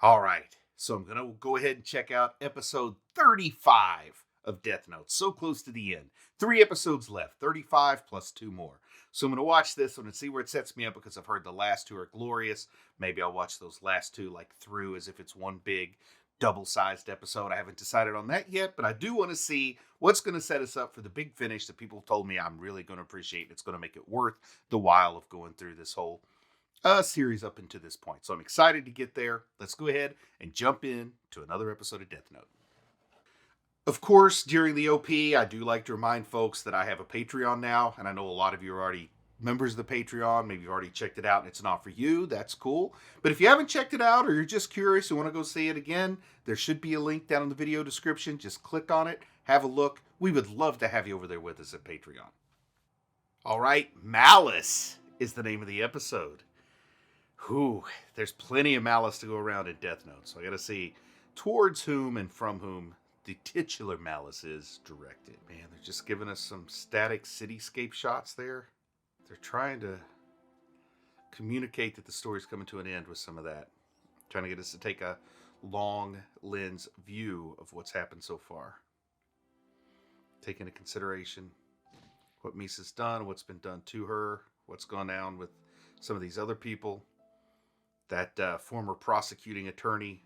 All right. So I'm going to go ahead and check out episode 35 of Death Note. So close to the end. 3 episodes left, 35 plus 2 more. So I'm going to watch this one and see where it sets me up because I've heard the last 2 are glorious. Maybe I'll watch those last 2 like through as if it's one big double-sized episode. I haven't decided on that yet, but I do want to see what's going to set us up for the big finish that people told me I'm really going to appreciate. It's going to make it worth the while of going through this whole series up until this point. So I'm excited to get there. Let's go ahead and jump in to another episode of Death Note. Of course, during the OP, I do like to remind folks that I have a Patreon now, and I know a lot of you are already members of the Patreon. Maybe you've already checked it out and it's not for you. That's cool. But if you haven't checked it out or you're just curious and want to go see it again, there should be a link down in the video description. Just click on it, have a look. We would love to have you over there with us at Patreon. All right, Malice is the name of the episode. Whew, there's plenty of malice to go around in Death Note, so I gotta see towards whom and from whom the titular malice is directed. Man, they're just giving us some static cityscape shots there. They're trying to communicate that the story's coming to an end with some of that. Trying to get us to take a long lens view of what's happened so far. Take into consideration what Misa's done, what's been done to her, what's gone down with some of these other people. That former prosecuting attorney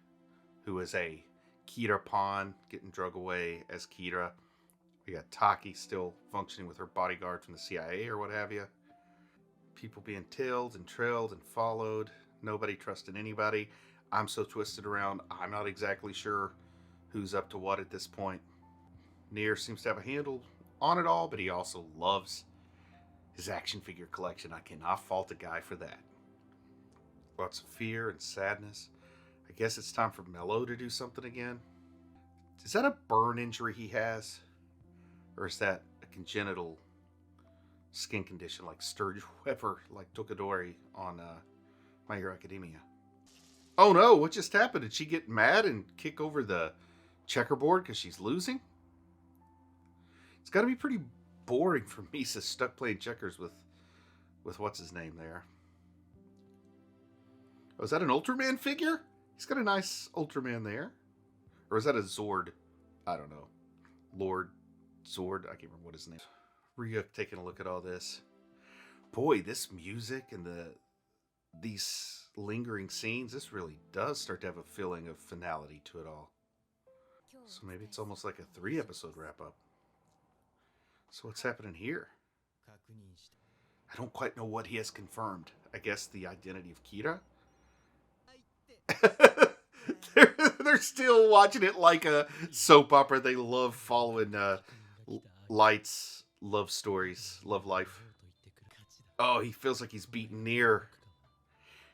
who is a Kira pawn getting drug away as Kira. We got Taki still functioning with her bodyguard from the CIA or what have you. People being tailed and trailed and followed. Nobody trusting anybody. I'm so twisted around, I'm not exactly sure who's up to what at this point. Nier seems to have a handle on it all, but he also loves his action figure collection. I cannot fault a guy for that. Lots of fear and sadness. I guess it's time for Mello to do something again. Is that a burn injury he has? Or is that a congenital skin condition like Sturge Weber, like Tokadori on My Hero Academia? Oh no, what just happened? Did she get mad and kick over the checkerboard because she's losing? It's got to be pretty boring for Misa stuck playing checkers with what's his name there. Oh, is that an Ultraman figure? He's got a nice Ultraman there. Or is that a Zord? I don't know. Lord Zord? I can't remember what his name is. Ryuk taking a look at all this. Boy, this music and these lingering scenes, this really does start to have a feeling of finality to it all. So maybe it's almost like a 3-episode wrap-up. So what's happening here? I don't quite know what he has confirmed. I guess the identity of Kira? they're still watching it like a soap opera. They love following Light's love stories, love life. Oh, he feels like he's beaten Nier.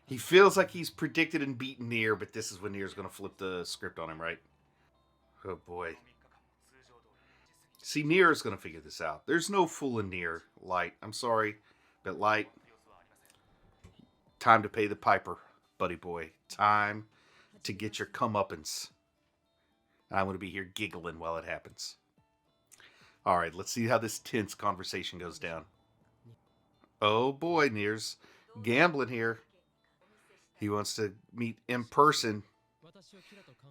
He feels like he's predicted and beaten Nier, but this is when Nier's going to flip the script on him, right? Oh boy. See, Nier's going to figure this out. There's no fooling Nier, Light. I'm sorry, but Light, time to pay the piper, buddy boy. Time to get your comeuppance. I'm going to be here giggling while it happens. All right, let's see how this tense conversation goes down. Oh boy, Nier's gambling here. He wants to meet in person.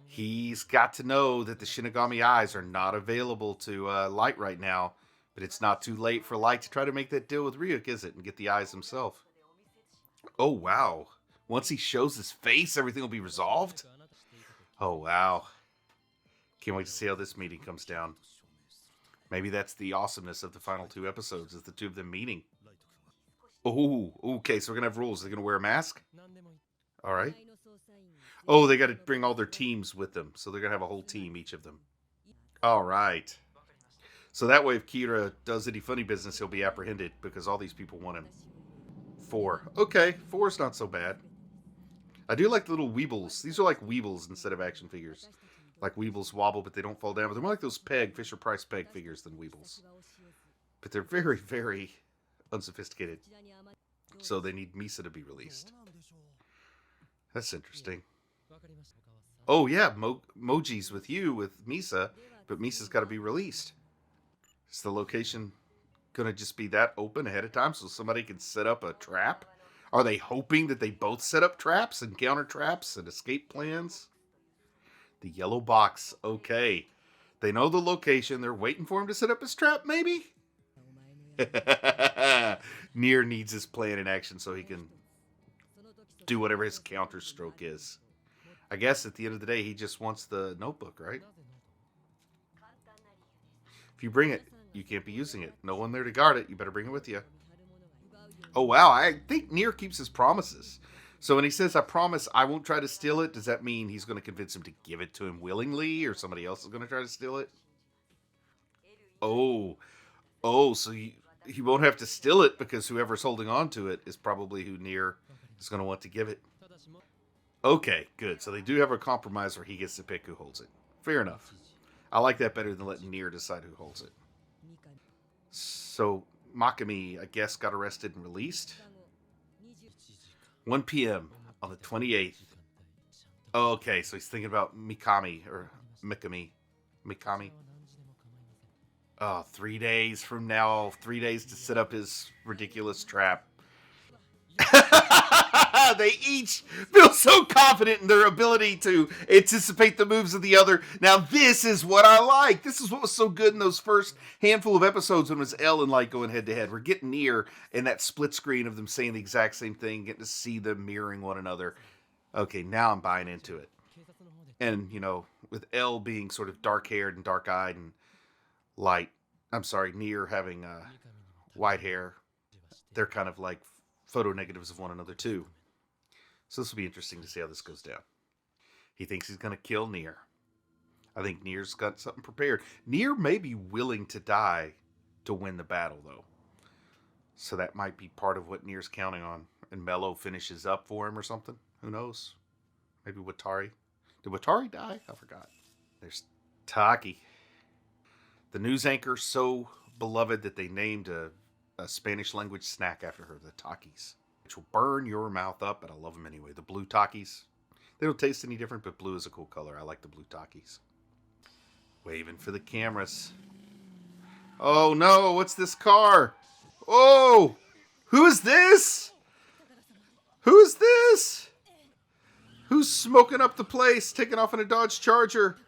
He's got to know that the Shinigami eyes are not available to Light right now. But it's not too late for Light to try to make that deal with Ryuk, is it? And get the eyes himself. Oh, wow. Once he shows his face, everything will be resolved? Oh, wow. Can't wait to see how this meeting comes down. Maybe that's the awesomeness of the final 2 episodes, is the 2 of them meeting. Oh, okay, so we're going to have rules. They're going to wear a mask? All right. Oh, they got to bring all their teams with them. So they're going to have a whole team, each of them. All right. So that way, if Kira does any funny business, he'll be apprehended because all these people want him. 4. Okay, 4 is not so bad. I do like the little Weebles. These are like Weebles instead of action figures. Like Weebles wobble, but they don't fall down. But they're more like those Fisher-Price Peg figures than Weebles. But they're very, very unsophisticated. So they need Misa to be released. That's interesting. Oh yeah, Moji's with you, with Misa, but Misa's got to be released. Is the location going to just be that open ahead of time so somebody can set up a trap? Are they hoping that they both set up traps and counter traps and escape plans? The yellow box. Okay. They know the location. They're waiting for him to set up his trap, maybe? Nier needs his plan in action so he can do whatever his counter stroke is. I guess at the end of the day, he just wants the notebook, right? If you bring it, you can't be using it. No one there to guard it. You better bring it with you. Oh, wow. I think Nier keeps his promises. So when he says, I promise I won't try to steal it, does that mean he's going to convince him to give it to him willingly, or somebody else is going to try to steal it? Oh, so he won't have to steal it because whoever's holding on to it is probably who Nier is going to want to give it. Okay, good. So they do have a compromise where he gets to pick who holds it. Fair enough. I like that better than letting Nier decide who holds it. So Makami, I guess, got arrested and released. 1 p.m. on the 28th. Oh, okay, so he's thinking about Mikami. Oh, 3 days from now. 3 days to set up his ridiculous trap. They each feel so confident in their ability to anticipate the moves of the other. Now, this is what I like. This is what was so good in those first handful of episodes when it was L and Light going head to head. We're getting near in that split screen of them saying the exact same thing, getting to see them mirroring one another. Okay, now I'm buying into it. And, you know, with L being sort of dark-haired and dark-eyed and Nier having white hair, they're kind of like photo negatives of one another too. So this will be interesting to see how this goes down. He thinks he's going to kill Nier. I think Nier's got something prepared. Nier may be willing to die to win the battle, though. So that might be part of what Nier's counting on. And Mello finishes up for him or something. Who knows? Maybe Watari. Did Watari die? I forgot. There's Taki. The news anchor so beloved that they named a Spanish language snack after her, the Takis, which will burn your mouth up, but I love them anyway. The blue Takis. They don't taste any different, but blue is a cool color. I like the blue Takis. Waving for the cameras. Oh no, what's this car? Oh, who is this? Who is this? Who's smoking up the place, taking off in a Dodge Charger?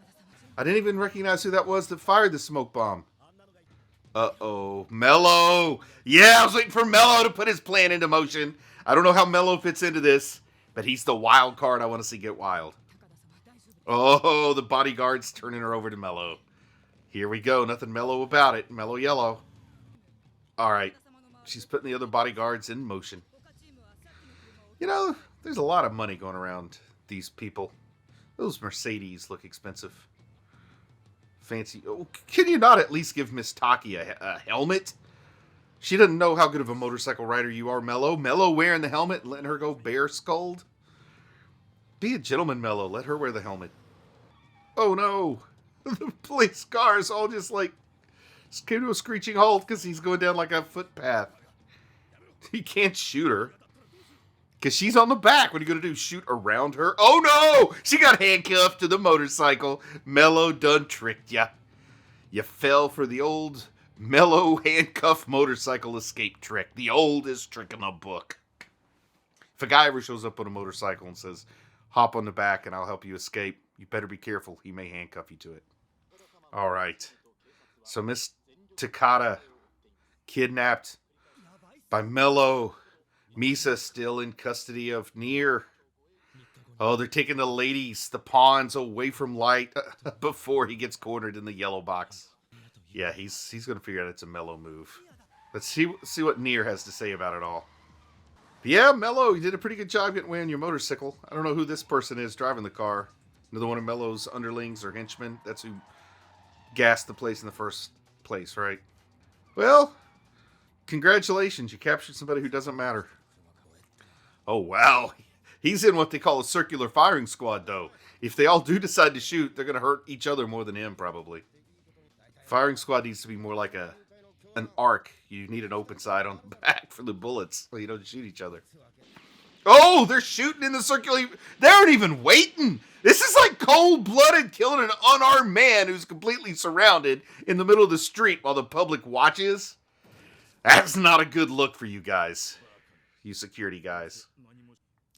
I didn't even recognize who that was that fired the smoke bomb. Uh-oh. Mello! Yeah, I was waiting for Mello to put his plan into motion. I don't know how Mello fits into this, but he's the wild card I want to see get wild. Oh, the bodyguard's turning her over to Mello. Here we go. Nothing mellow about it. Mellow yellow. All right. She's putting the other bodyguards in motion. You know, there's a lot of money going around these people. Those Mercedes look expensive. Fancy. Oh, can you not at least give Miss Taki a helmet? She doesn't know how good of a motorcycle rider you are, Mello. Mello wearing the helmet and letting her go bare skulled. Be a gentleman, Mello. Let her wear the helmet. Oh no. The police cars all just came to a screeching halt because he's going down like a footpath. He can't shoot her. Because she's on the back. What are you going to do? Shoot around her? Oh no! She got handcuffed to the motorcycle. Mello done tricked ya. You fell for the old Mello handcuff motorcycle escape trick. The oldest trick in the book. If a guy ever shows up on a motorcycle and says, hop on the back and I'll help you escape, you better be careful. He may handcuff you to it. Alright. So Miss Takata kidnapped by Mello. Misa still in custody of Nier. Oh, they're taking the ladies, the pawns, away from Light before he gets cornered in the yellow box. Yeah, he's going to figure out it's a Mello move. Let's see what Nier has to say about it all. But yeah, Mello, you did a pretty good job getting away on your motorcycle. I don't know who this person is driving the car. Another one of Mello's underlings or henchmen. That's who gassed the place in the first place, right? Well, congratulations. You captured somebody who doesn't matter. Oh, wow. He's in what they call a circular firing squad, though. If they all do decide to shoot, they're going to hurt each other more than him, probably. Firing squad needs to be more like an arc. You need an open side on the back for the bullets so you don't shoot each other. Oh, they're shooting in the circular. They aren't even waiting. This is like cold-blooded killing an unarmed man who's completely surrounded in the middle of the street while the public watches. That's not a good look for you guys. you security guys.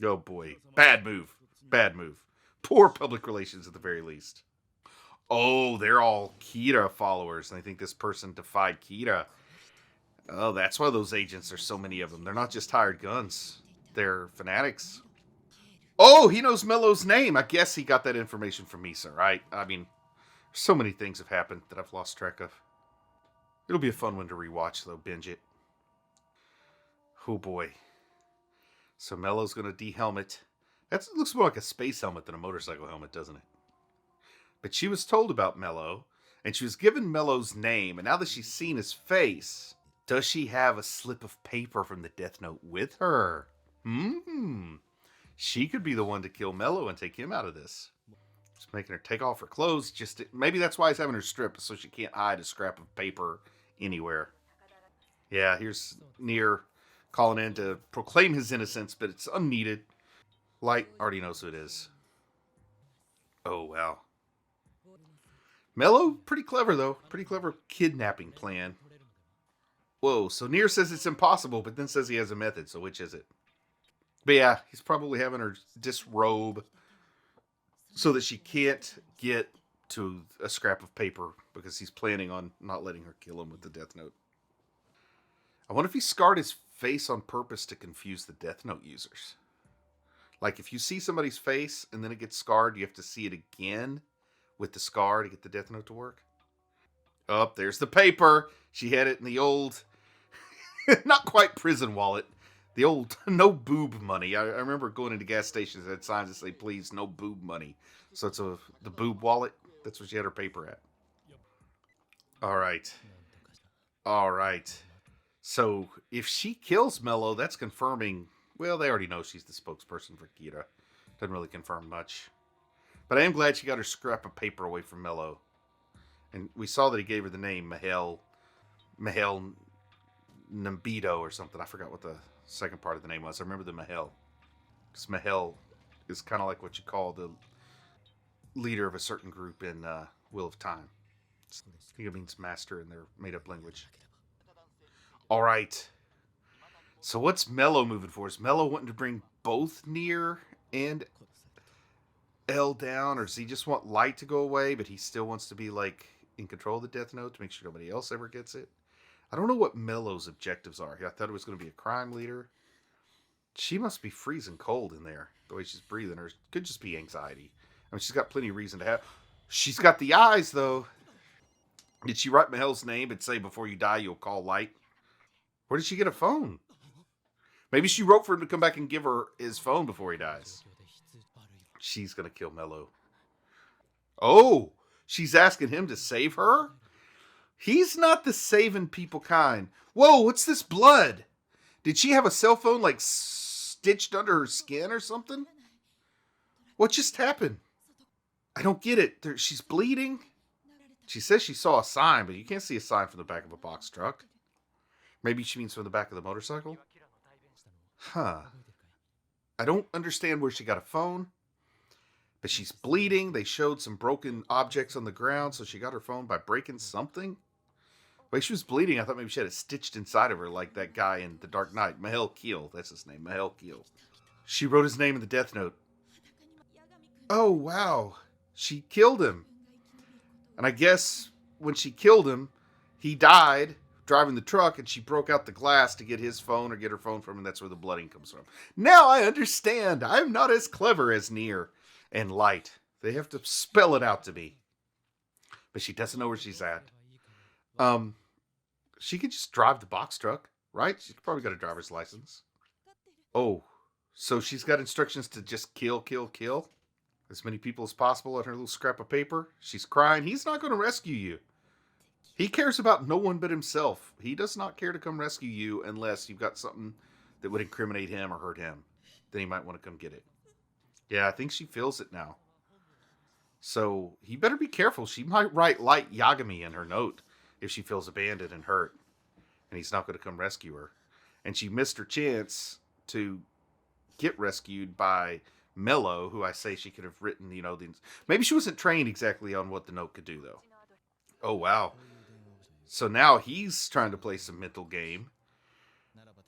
Oh boy. Bad move. Bad move. Poor public relations at the very least. Oh, they're all Kira followers, and I think this person defied Kira. Oh, that's why those agents, there's so many of them. They're not just hired guns. They're fanatics. Oh, he knows Mello's name. I guess he got that information from Misa, right? I mean, so many things have happened that I've lost track of. It'll be a fun one to rewatch, though. Binge it. Oh, boy. So Mello's going to de-helmet. That looks more like a space helmet than a motorcycle helmet, doesn't it? But she was told about Mello, and she was given Mello's name, and now that she's seen his face, does she have a slip of paper from the Death Note with her? She could be the one to kill Mello and take him out of this. Just making her take off her clothes. Maybe that's why he's having her strip, so she can't hide a scrap of paper anywhere. Yeah, here's Nier calling in to proclaim his innocence, but it's unneeded. Light already knows who it is. Oh, wow. Mello, pretty clever, though. Pretty clever kidnapping plan. Whoa, so Nier says it's impossible, but then says he has a method, so which is it? But yeah, he's probably having her disrobe so that she can't get to a scrap of paper because he's planning on not letting her kill him with the Death Note. I wonder if he scarred his face on purpose to confuse the Death Note users. Like, if you see somebody's face and then it gets scarred, you have to see it again with the scar to get the Death Note to work. Oh, there's the paper. She had it in the old, not quite prison wallet. The old no boob money. I remember going into gas stations that had signs that say, please, no boob money. So it's the boob wallet. That's where she had her paper at. All right. So if she kills Mello, that's confirming, well, they already know she's the spokesperson for Kira. Doesn't really confirm much. But I am glad she got her scrap of paper away from Mello. And we saw that he gave her the name Mahel Nambido or something. I forgot what the second part of the name was. I remember the Mahel. Because Mahel is kind of like what you call the leader of a certain group in Wheel of Time. I think it means master in their made-up language. All right. So what's Mello moving for? Is Mello wanting to bring both Nier and L down? Or does he just want Light to go away, but he still wants to be, like, in control of the Death Note to make sure nobody else ever gets it? I don't know what Mello's objectives are. I thought it was going to be a crime leader. She must be freezing cold in there, the way she's breathing. Or it could just be anxiety. I mean, she's got plenty of reason to have. She's got the eyes, though. Did she write Mahel's name and say, before you die, you'll call Light? Where did she get a phone? Maybe she wrote for him to come back and give her his phone before he dies. She's going to kill Mello. Oh, she's asking him to save her? He's not the saving people kind. Whoa, what's this blood? Did she have a cell phone, like, stitched under her skin or something? What just happened? I don't get it. She's bleeding. She says she saw a sign, but you can't see a sign from the back of a box truck. Maybe she means from the back of the motorcycle? Huh. I don't understand where she got a phone, but she's bleeding. They showed some broken objects on the ground, so she got her phone by breaking something. The way she was bleeding, I thought maybe she had it stitched inside of her like that guy in The Dark Knight. Mahel Keel, that's his name, Mahel Keel. She wrote his name in the Death Note. Oh, wow. She killed him. And I guess when she killed him, he died driving the truck, and she broke out the glass to get his phone or get her phone from him. That's where the blooding comes from. Now I understand. I'm not as clever as Nier and Light. They have to spell it out to me. But she doesn't know where she's at. She could just drive the box truck, right? She's probably got a driver's license. Oh, so she's got instructions to just kill as many people as possible on her little scrap of paper. She's crying. He's not going to rescue you. He cares about no one but himself. He does not care to come rescue you unless you've got something that would incriminate him or hurt him. Then he might want to come get it. Yeah, I think she feels it now. So he better be careful. She might write Light Yagami in her note if she feels abandoned and hurt. And he's not going to come rescue her. And she missed her chance to get rescued by Mello, who I say she could have written, maybe she wasn't trained exactly on what the note could do, though. Oh, wow. So now he's trying to play some mental game.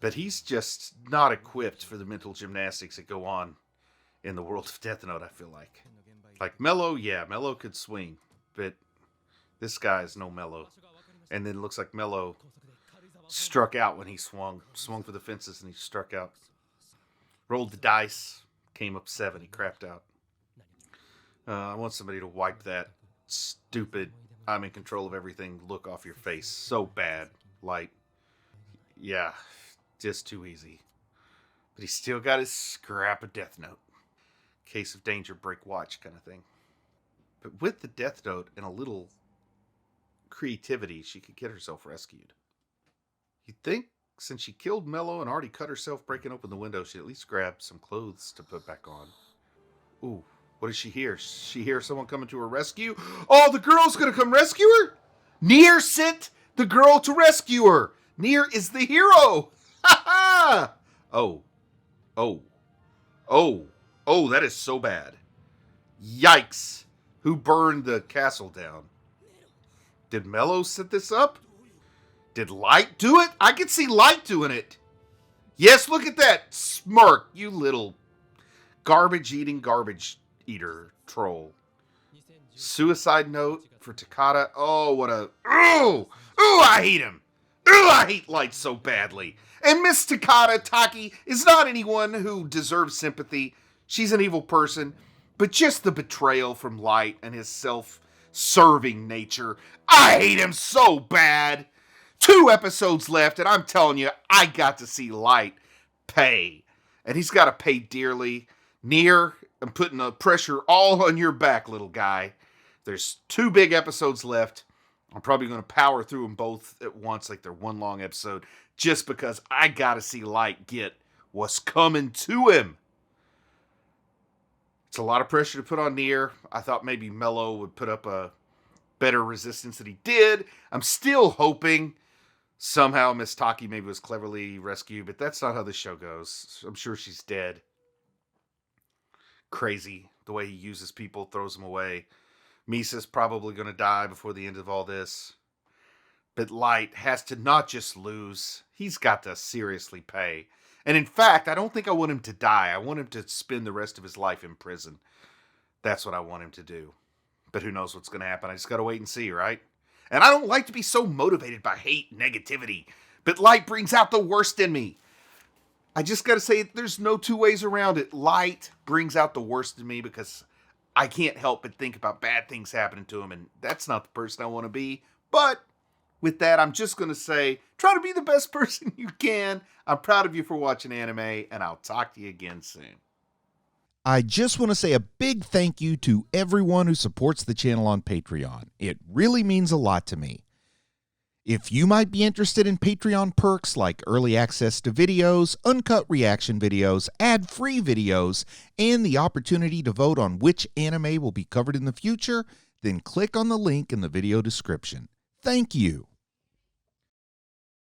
But he's just not equipped for the mental gymnastics that go on in the world of Death Note, I feel like. Like Mello, yeah, Mello could swing, but this guy is no Mello. And then it looks like Mello struck out when he swung for the fences and he struck out. Rolled the dice, came up 7, he crapped out. I want somebody to wipe that stupid, I'm in control of everything look off your face. So bad. Light. Yeah, just too easy. But he's still got his scrap of Death Note. Case of danger, break watch kind of thing. But with the Death Note and a little creativity, she could get herself rescued. You'd think, since she killed Mello and already cut herself breaking open the window, she'd at least grab some clothes to put back on. Ooh, what does she hear? She hears someone coming to her rescue? Oh, the girl's gonna come rescue her? Nier sent the girl to rescue her. Nier is the hero. Ha ha! Oh, that is so bad. Yikes. Who burned the castle down? Did Mello set this up? Did Light do it? I could see Light doing it. Yes, look at that smirk, you little garbage eater troll. Suicide note for Takata. Oh, what a... Ooh, I hate him. Ooh, I hate Light so badly. And Miss Takata Taki is not anyone who deserves sympathy. She's an evil person. But just the betrayal from Light and his self-serving nature. I hate him so bad. 2 episodes left, and I'm telling you, I got to see Light pay. And he's got to pay dearly. Nier, I'm putting the pressure all on your back, little guy. There's 2 big episodes left. I'm probably going to power through them both at once, like they're one long episode, just because I got to see Light get what's coming to him. It's a lot of pressure to put on Nier. I thought maybe Mello would put up a better resistance than he did. I'm still hoping somehow Miss Taki maybe was cleverly rescued, but that's not how this show goes. I'm sure she's dead. Crazy the way he uses people, throws them away. Misa's probably going to die before the end of all this. But Light has to not just lose, he's got to seriously pay. And in fact, I don't think I want him to die. I want him to spend the rest of his life in prison. That's what I want him to do. But who knows what's going to happen. I just got to wait and see, right? And I don't like to be so motivated by hate and negativity. But Light brings out the worst in me. I just got to say, there's no 2 ways around it. Light brings out the worst in me because I can't help but think about bad things happening to him. And that's not the person I want to be. But with that, I'm just going to say, try to be the best person you can. I'm proud of you for watching anime, and I'll talk to you again soon. I just want to say a big thank you to everyone who supports the channel on Patreon. It really means a lot to me. If you might be interested in Patreon perks like early access to videos, uncut reaction videos, ad-free videos, and the opportunity to vote on which anime will be covered in the future, then click on the link in the video description. Thank you.